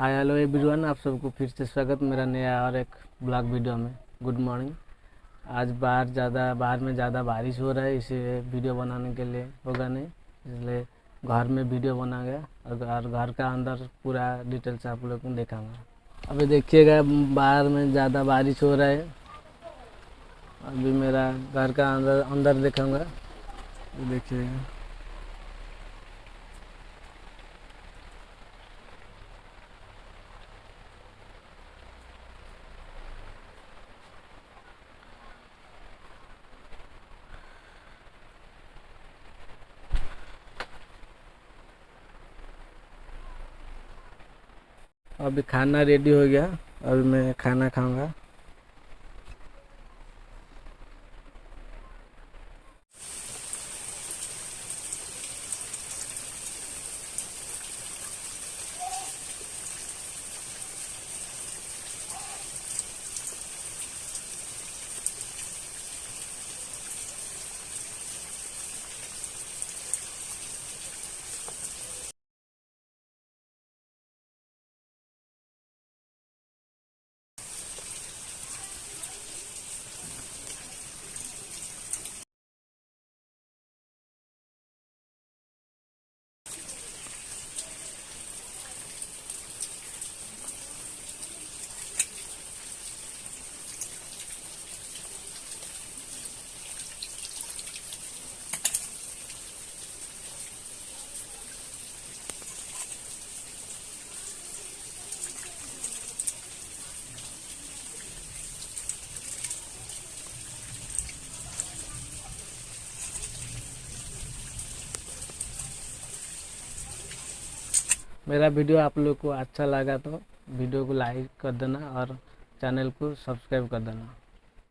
Hi hello everyone, आप सबको फिर से स्वागत मेरा नया और एक ब्लॉग वीडियो में। Good morning. आज बाहर में ज़्यादा बारिश हो रहा है, इसीलिए वीडियो बनाने के लिए होगा नहीं, इसलिए घर में वीडियो बना गया और घर का अंदर पूरा डिटेल्स आप लोग को दिखाऊंगा। अभी देखिएगा बाहर में ज़्यादा बारिश हो रहा है। अभी मेरा घर का अंदर अंदर दिखाऊंगा, देखिएगा। अभी खाना रेडी हो गया, अभी मैं खाना खाऊंगा। मेरा वीडियो आप लोग को अच्छा लगा तो वीडियो को लाइक कर देना और चैनल को सब्सक्राइब कर देना।